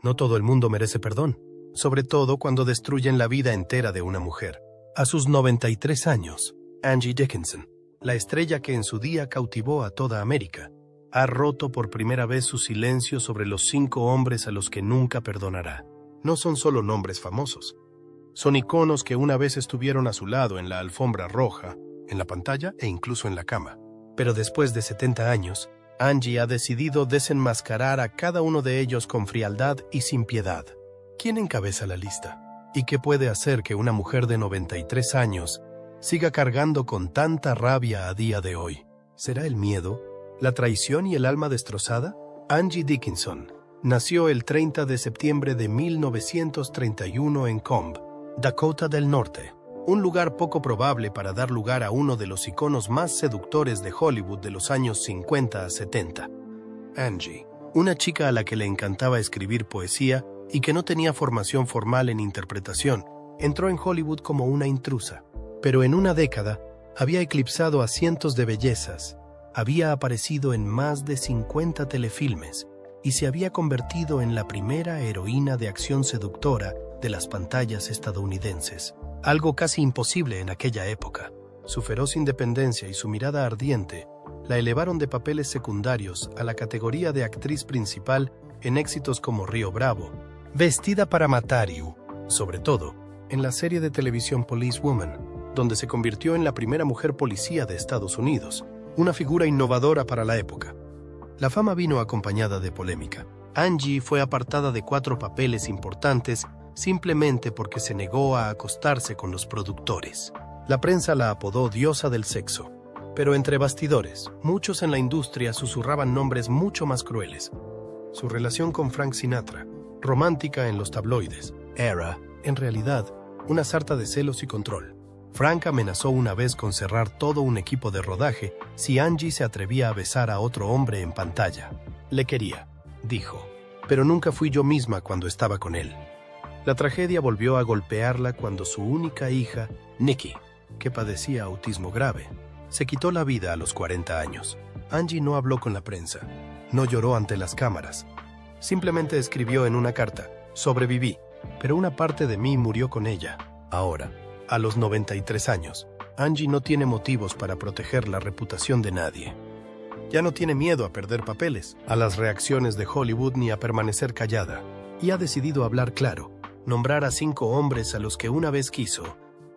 No todo el mundo merece perdón, sobre todo cuando destruyen la vida entera de una mujer. A sus 93 años, Angie Dickinson, la estrella que en su día cautivó a toda América, ha roto por primera vez su silencio sobre los 5 hombres a los que nunca perdonará. No son solo nombres famosos. Son iconos que una vez estuvieron a su lado en la alfombra roja, en la pantalla e incluso en la cama. Pero después de 70 años, Angie ha decidido desenmascarar a cada uno de ellos con frialdad y sin piedad. ¿Quién encabeza la lista? ¿Y qué puede hacer que una mujer de 93 años siga cargando con tanta rabia a día de hoy? ¿Será el miedo, la traición y el alma destrozada? Angie Dickinson nació el 30 de septiembre de 1931 en Combe, Dakota del Norte, un lugar poco probable para dar lugar a uno de los iconos más seductores de Hollywood de los años 50 a 70. Angie, una chica a la que le encantaba escribir poesía y que no tenía formación formal en interpretación, entró en Hollywood como una intrusa. Pero en una década había eclipsado a cientos de bellezas, había aparecido en más de 50 telefilmes y se había convertido en la primera heroína de acción seductora de las pantallas estadounidenses. Algo casi imposible en aquella época. Su feroz independencia y su mirada ardiente la elevaron de papeles secundarios a la categoría de actriz principal en éxitos como Río Bravo, Vestida para matar y, sobre todo, en la serie de televisión Police Woman, donde se convirtió en la primera mujer policía de Estados Unidos, una figura innovadora para la época. La fama vino acompañada de polémica. Angie fue apartada de 4 papeles importantes simplemente porque se negó a acostarse con los productores. La prensa la apodó diosa del sexo, pero entre bastidores, muchos en la industria susurraban nombres mucho más crueles. Su relación con Frank Sinatra, romántica en los tabloides, era, en realidad, una sarta de celos y control. Frank amenazó una vez con cerrar todo un equipo de rodaje si Angie se atrevía a besar a otro hombre en pantalla. Le quería, dijo, pero nunca fui yo misma cuando estaba con él. La tragedia volvió a golpearla cuando su única hija, Nikki, que padecía autismo grave, se quitó la vida a los 40 años. Angie no habló con la prensa, no lloró ante las cámaras. Simplemente escribió en una carta, sobreviví, pero una parte de mí murió con ella. Ahora, a los 93 años, Angie no tiene motivos para proteger la reputación de nadie. Ya no tiene miedo a perder papeles, a las reacciones de Hollywood ni a permanecer callada. Y ha decidido hablar claro, nombrar a 5 hombres a los que una vez quiso,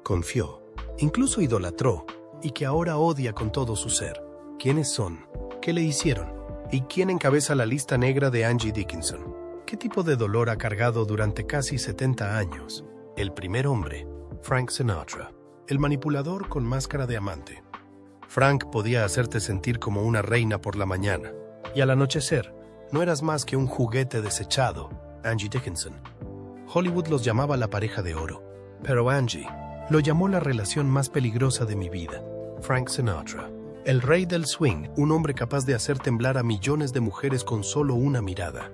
confió, incluso idolatró, y que ahora odia con todo su ser. ¿Quiénes son? ¿Qué le hicieron? ¿Y quién encabeza la lista negra de Angie Dickinson? ¿Qué tipo de dolor ha cargado durante casi 70 años? El primer hombre, Frank Sinatra, el manipulador con máscara de amante. Frank podía hacerte sentir como una reina por la mañana, y al anochecer, no eras más que un juguete desechado, Angie Dickinson. Hollywood los llamaba la pareja de oro, pero Angie lo llamó la relación más peligrosa de mi vida. Frank Sinatra, el rey del swing, un hombre capaz de hacer temblar a millones de mujeres con solo una mirada.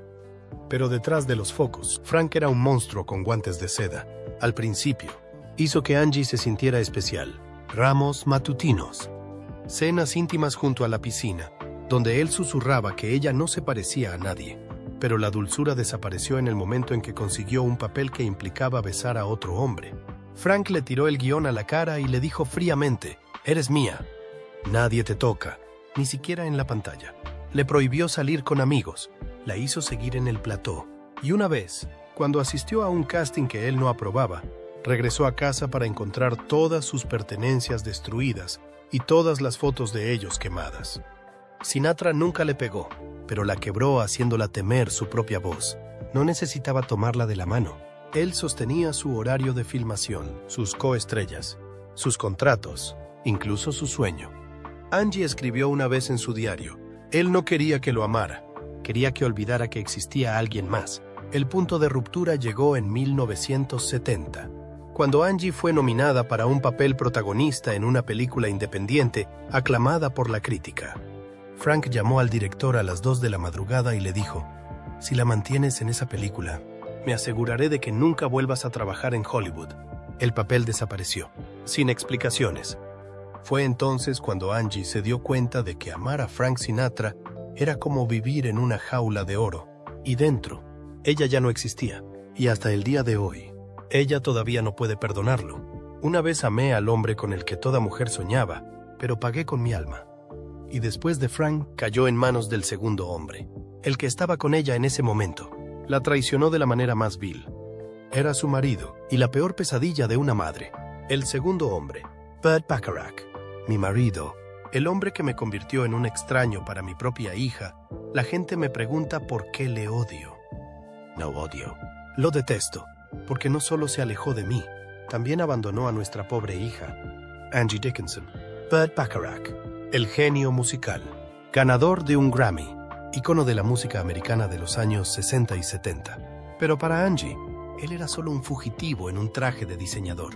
Pero detrás de los focos, Frank era un monstruo con guantes de seda. Al principio, hizo que Angie se sintiera especial. Ramos matutinos, cenas íntimas junto a la piscina, donde él susurraba que ella no se parecía a nadie. Pero la dulzura desapareció en el momento en que consiguió un papel que implicaba besar a otro hombre. Frank le tiró el guión a la cara y le dijo fríamente, «Eres mía. Nadie te toca, ni siquiera en la pantalla». Le prohibió salir con amigos, la hizo seguir en el plató. Y una vez, cuando asistió a un casting que él no aprobaba, regresó a casa para encontrar todas sus pertenencias destruidas y todas las fotos de ellos quemadas. Sinatra nunca le pegó, pero la quebró haciéndola temer su propia voz. No necesitaba tomarla de la mano. Él sostenía su horario de filmación, sus coestrellas, sus contratos, incluso su sueño. Angie escribió una vez en su diario, él no quería que lo amara, quería que olvidara que existía alguien más. El punto de ruptura llegó en 1970, cuando Angie fue nominada para un papel protagonista en una película independiente aclamada por la crítica. Frank llamó al director a las 2 de la madrugada y le dijo, «Si la mantienes en esa película, me aseguraré de que nunca vuelvas a trabajar en Hollywood». El papel desapareció, sin explicaciones. Fue entonces cuando Angie se dio cuenta de que amar a Frank Sinatra era como vivir en una jaula de oro, y dentro, Ella ya no existía, y hasta el día de hoy, ella todavía no puede perdonarlo. Una vez amé al hombre con el que toda mujer soñaba, pero pagué con mi alma. Y después de Frank, cayó en manos del segundo hombre, el que estaba con ella en ese momento. La traicionó de la manera más vil. Era su marido, y la peor pesadilla de una madre. El segundo hombre, Burt Bacharach, mi marido, el hombre que me convirtió en un extraño para mi propia hija. La gente me pregunta por qué le odio. No odio. Lo detesto, porque no solo se alejó de mí, también abandonó a nuestra pobre hija, Angie Dickinson. Burt Bacharach, el genio musical, ganador de un Grammy, ícono de la música americana de los años 60 y 70. Pero para Angie, él era solo un fugitivo en un traje de diseñador.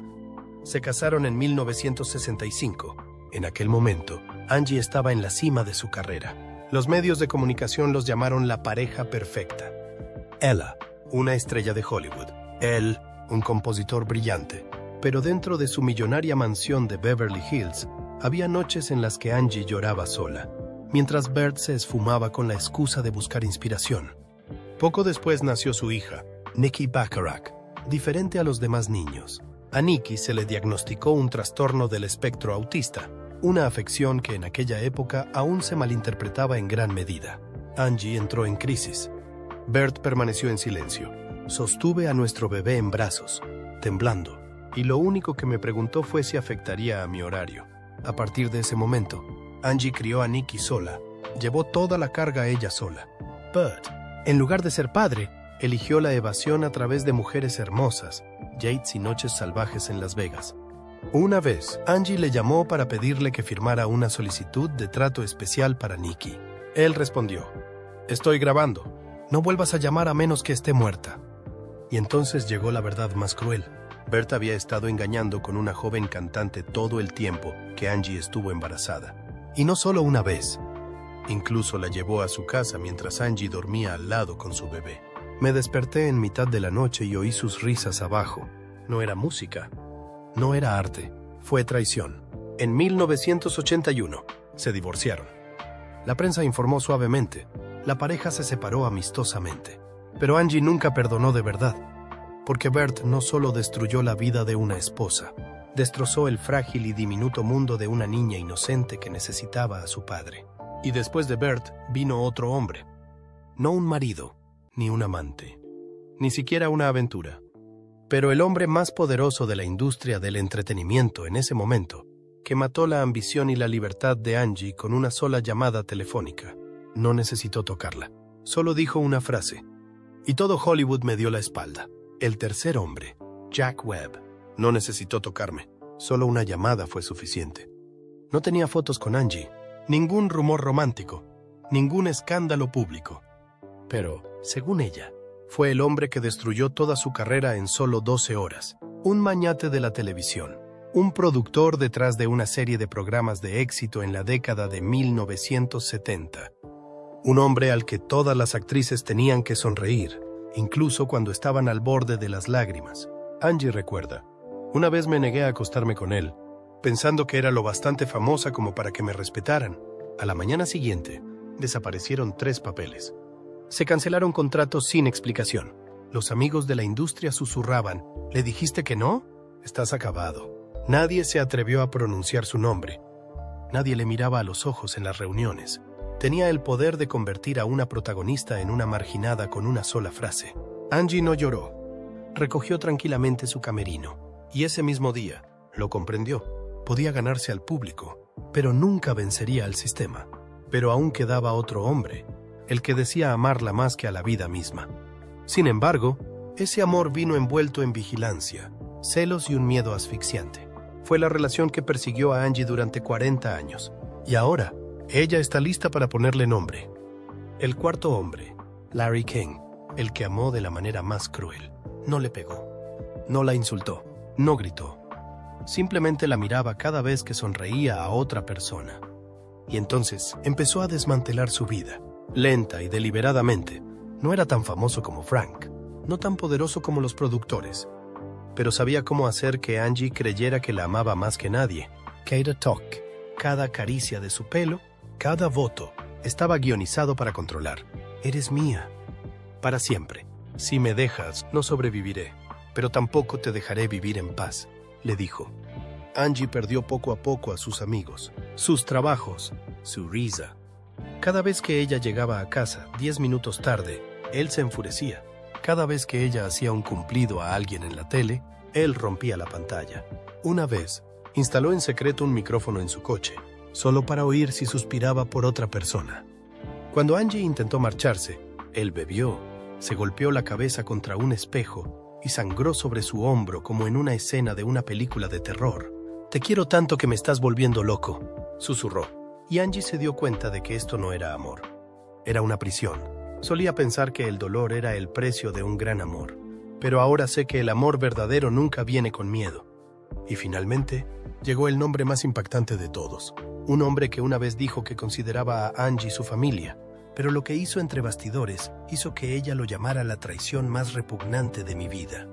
Se casaron en 1965. En aquel momento, Angie estaba en la cima de su carrera. Los medios de comunicación los llamaron la pareja perfecta. Ella, una estrella de Hollywood. Él, un compositor brillante. Pero dentro de su millonaria mansión de Beverly Hills, había noches en las que Angie lloraba sola, mientras Burt se esfumaba con la excusa de buscar inspiración. Poco después nació su hija, Nikki Bacharach, diferente a los demás niños. A Nikki se le diagnosticó un trastorno del espectro autista, una afección que en aquella época aún se malinterpretaba en gran medida. Angie entró en crisis. Burt permaneció en silencio. Sostuve a nuestro bebé en brazos, temblando, y lo único que me preguntó fue si afectaría a mi horario. A partir de ese momento, Angie crió a Nikki sola, llevó toda la carga ella sola. Burt, en lugar de ser padre, eligió la evasión a través de mujeres hermosas, dates y noches salvajes en Las Vegas. Una vez, Angie le llamó para pedirle que firmara una solicitud de trato especial para Nikki. Él respondió: «Estoy grabando. No vuelvas a llamar a menos que esté muerta». Y entonces llegó la verdad más cruel. Burt había estado engañando con una joven cantante todo el tiempo que Angie estuvo embarazada. Y no solo una vez. Incluso la llevó a su casa mientras Angie dormía al lado con su bebé. Me desperté en mitad de la noche y oí sus risas abajo. No era música. No era arte. Fue traición. En 1981 se divorciaron. La prensa informó suavemente. La pareja se separó amistosamente. Pero Angie nunca perdonó de verdad. Porque Burt no solo destruyó la vida de una esposa, destrozó el frágil y diminuto mundo de una niña inocente que necesitaba a su padre. Y después de Burt vino otro hombre. No un marido, ni un amante, ni siquiera una aventura. Pero el hombre más poderoso de la industria del entretenimiento en ese momento, que mató la ambición y la libertad de Angie con una sola llamada telefónica. No necesitó tocarla. Solo dijo una frase. Y todo Hollywood me dio la espalda. El tercer hombre, Jack Webb, no necesitó tocarme. Solo una llamada fue suficiente. No tenía fotos con Angie, ningún rumor romántico, ningún escándalo público. Pero, según ella, fue el hombre que destruyó toda su carrera en solo 12 horas. Un magnate de la televisión, un productor detrás de una serie de programas de éxito en la década de 1970. Un hombre al que todas las actrices tenían que sonreír, incluso cuando estaban al borde de las lágrimas. Angie recuerda: una vez me negué a acostarme con él, pensando que era lo bastante famosa como para que me respetaran. A la mañana siguiente, desaparecieron 3 papeles. Se cancelaron contratos sin explicación. Los amigos de la industria susurraban: ¿le dijiste que no? Estás acabado. Nadie se atrevió a pronunciar su nombre. Nadie le miraba a los ojos en las reuniones. Tenía el poder de convertir a una protagonista en una marginada con una sola frase. Angie no lloró. Recogió tranquilamente su camerino. Y ese mismo día, lo comprendió. Podía ganarse al público, pero nunca vencería al sistema. Pero aún quedaba otro hombre, el que decía amarla más que a la vida misma. Sin embargo, ese amor vino envuelto en vigilancia, celos y un miedo asfixiante. Fue la relación que persiguió a Angie durante 40 años. Y ahora, ella está lista para ponerle nombre. El cuarto hombre, Larry King, el que amó de la manera más cruel. No le pegó, no la insultó, no gritó. Simplemente la miraba cada vez que sonreía a otra persona. Y entonces empezó a desmantelar su vida, lenta y deliberadamente. No era tan famoso como Frank, no tan poderoso como los productores, pero sabía cómo hacer que Angie creyera que la amaba más que nadie. Cada toque, cada caricia de su pelo, cada voto, estaba guionizado para controlar. Eres mía, para siempre. Si me dejas, no sobreviviré, pero tampoco te dejaré vivir en paz, le dijo. Angie perdió poco a poco a sus amigos, sus trabajos, su risa. Cada vez que ella llegaba a casa, 10 minutos tarde, él se enfurecía. Cada vez que ella hacía un cumplido a alguien en la tele, él rompía la pantalla. Una vez, instaló en secreto un micrófono en su coche, solo para oír si suspiraba por otra persona. Cuando Angie intentó marcharse, él bebió, se golpeó la cabeza contra un espejo y sangró sobre su hombro como en una escena de una película de terror. «Te quiero tanto que me estás volviendo loco», susurró. Y Angie se dio cuenta de que esto no era amor. Era una prisión. Solía pensar que el dolor era el precio de un gran amor. Pero ahora sé que el amor verdadero nunca viene con miedo. Y finalmente, llegó el nombre más impactante de todos. Un hombre que una vez dijo que consideraba a Angie su familia, pero lo que hizo entre bastidores hizo que ella lo llamara la traición más repugnante de mi vida.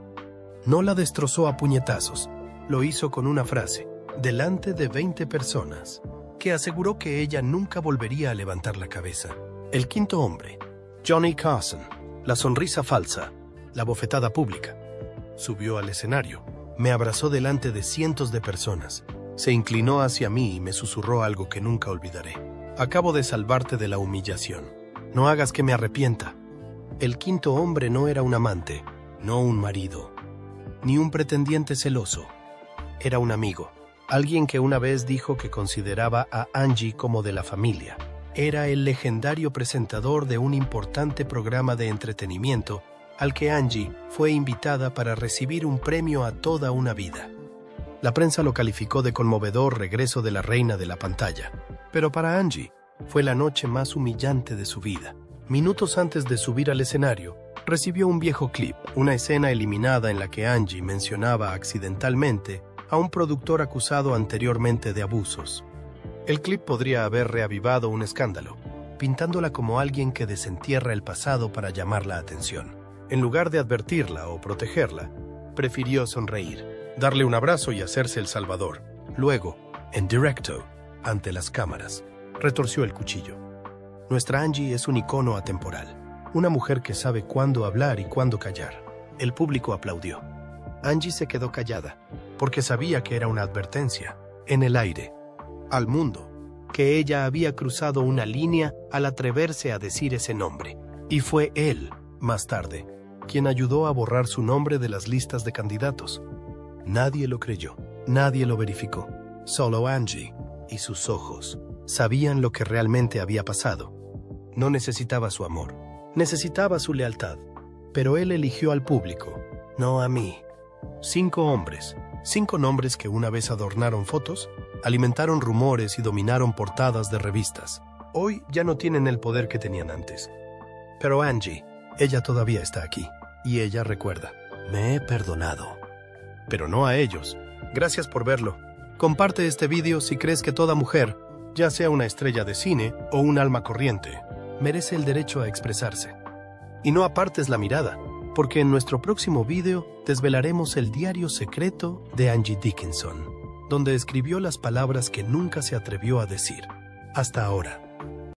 No la destrozó a puñetazos, lo hizo con una frase, delante de 20 personas, que aseguró que ella nunca volvería a levantar la cabeza. El quinto hombre, Johnny Carson, la sonrisa falsa, la bofetada pública. Subió al escenario, me abrazó delante de cientos de personas, se inclinó hacia mí y me susurró algo que nunca olvidaré. Acabo de salvarte de la humillación. No hagas que me arrepienta. El quinto hombre no era un amante, no un marido, ni un pretendiente celoso. Era un amigo, alguien que una vez dijo que consideraba a Angie como de la familia. Era el legendario presentador de un importante programa de entretenimiento al que Angie fue invitada para recibir un premio a toda una vida. La prensa lo calificó de conmovedor regreso de la reina de la pantalla, pero para Angie fue la noche más humillante de su vida. Minutos antes de subir al escenario, recibió un viejo clip, una escena eliminada en la que Angie mencionaba accidentalmente a un productor acusado anteriormente de abusos. El clip podría haber reavivado un escándalo, pintándola como alguien que desentierra el pasado para llamar la atención. En lugar de advertirla o protegerla, prefirió sonreír, darle un abrazo y hacerse el salvador. Luego, en directo, ante las cámaras, retorció el cuchillo. Nuestra Angie es un icono atemporal, una mujer que sabe cuándo hablar y cuándo callar. El público aplaudió. Angie se quedó callada, porque sabía que era una advertencia, en el aire, al mundo, que ella había cruzado una línea al atreverse a decir ese nombre. Y fue él, más tarde, quien ayudó a borrar su nombre de las listas de candidatos. Nadie lo creyó, nadie lo verificó. Solo Angie y sus ojos sabían lo que realmente había pasado. No necesitaba su amor, necesitaba su lealtad, pero él eligió al público, no a mí. 5 hombres, 5 nombres que una vez adornaron fotos, alimentaron rumores y dominaron portadas de revistas. Hoy ya no tienen el poder que tenían antes. Pero Angie, ella todavía está aquí, y ella recuerda, me he perdonado. Pero no a ellos. Gracias por verlo. Comparte este video si crees que toda mujer, ya sea una estrella de cine o un alma corriente, merece el derecho a expresarse. Y no apartes la mirada, porque en nuestro próximo video desvelaremos el diario secreto de Angie Dickinson, donde escribió las palabras que nunca se atrevió a decir. Hasta ahora.